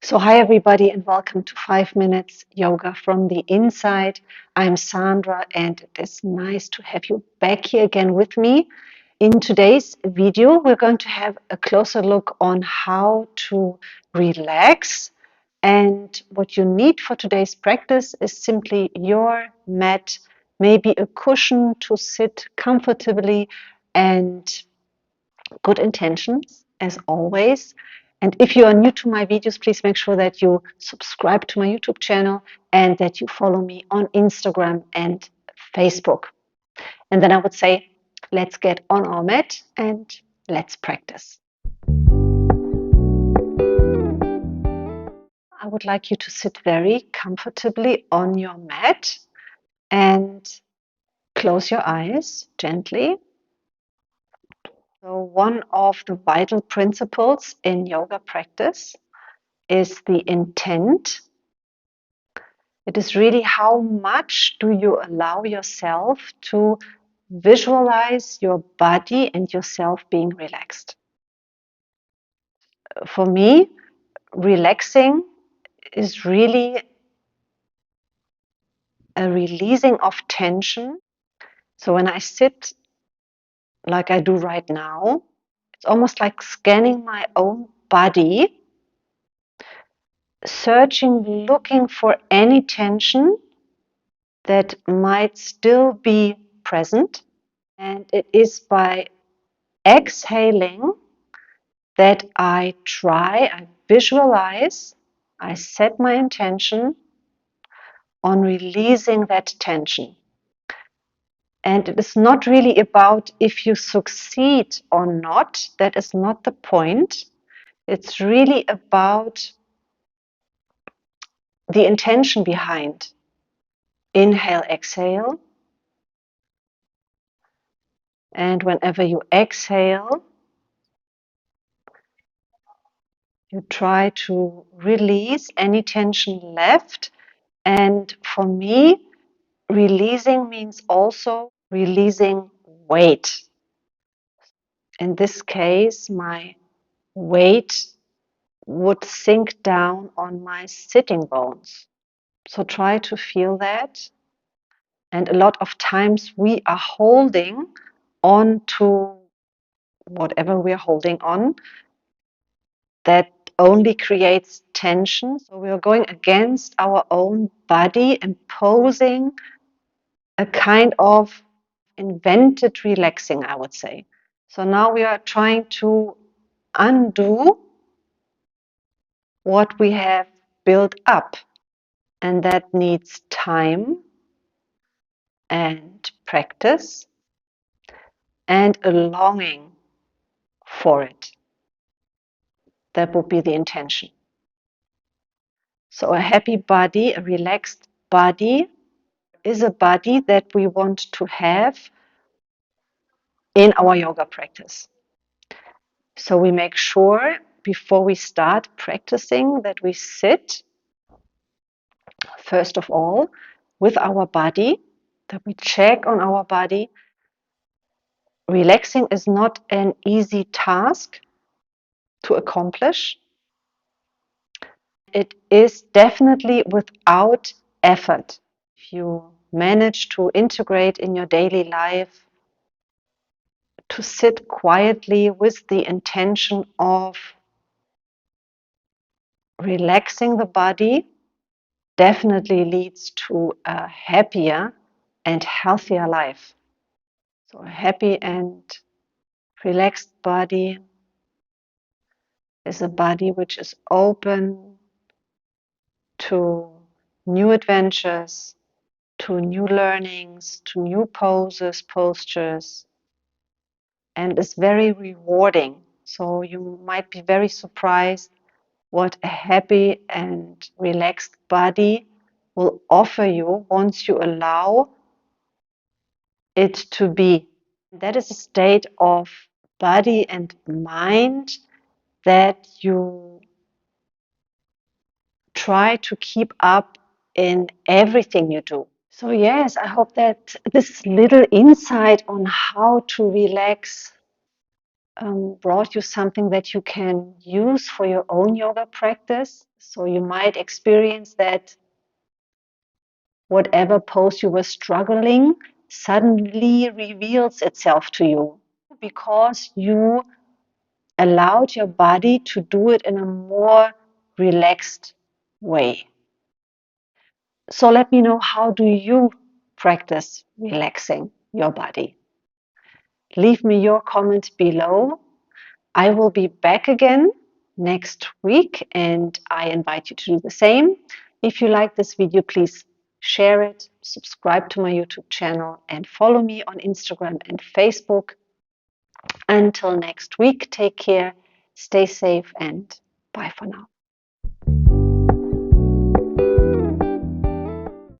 So hi everybody and welcome to 5 Minutes Yoga from the Inside. I'm Sandra and it is nice to have you back here again with me. In today's video we're going to have a closer look on how to relax, and what you need for today's practice is simply your mat, maybe a cushion to sit comfortably, and good intentions as always. And if you are new to my videos, please make sure that you subscribe to my YouTube channel and that you follow me on Instagram and Facebook. And then I would say, let's get on our mat and let's practice. I would like you to sit very comfortably on your mat and close your eyes gently. So one of the vital principles in yoga practice is the intent. It is really how much do you allow yourself to visualize your body and yourself being relaxed. For me, relaxing is really a releasing of tension. So when I sit like I do right now, it's almost like scanning my own body, searching, looking for any tension that might still be present. And it is by exhaling that I visualize, I set my intention on releasing that tension. And it is not really about if you succeed or not. That is not the point. It's really about the intention behind. Inhale, exhale. And whenever you exhale, you try to release any tension left. And for me, releasing means also releasing weight. In this case, my weight would sink down on my sitting bones. So try to feel that. And a lot of times we are holding on to whatever we're holding on. That only creates tension. So we are going against our own body, imposing a kind of invented relaxing, I would say. So now we are trying to undo what we have built up, and that needs time and practice and a longing for it. That would be the intention. So a happy body, a relaxed body, is a body that we want to have in our yoga practice. So we make sure before we start practicing that we sit, first of all, with our body, that we check on our body. Relaxing is not an easy task to accomplish. It is definitely without effort. If you manage to integrate in your daily life to sit quietly with the intention of relaxing the body, definitely leads to a happier and healthier life. So a happy and relaxed body is a body which is open to new adventures, to new learnings, to new postures, and is very rewarding. So you might be very surprised what a happy and relaxed body will offer you once you allow it to be. That is a state of body and mind that you try to keep up in everything you do. So yes, I hope that this little insight on how to relax brought you something that you can use for your own yoga practice. So you might experience that whatever pose you were struggling suddenly reveals itself to you because you allowed your body to do it in a more relaxed way. So let me know, how do you practice relaxing your body? Leave me your comment below. I will be back again next week and I invite you to do the same. If you like this video, please share it, subscribe to my YouTube channel and follow me on Instagram and Facebook. Until next week, take care, stay safe and bye for now.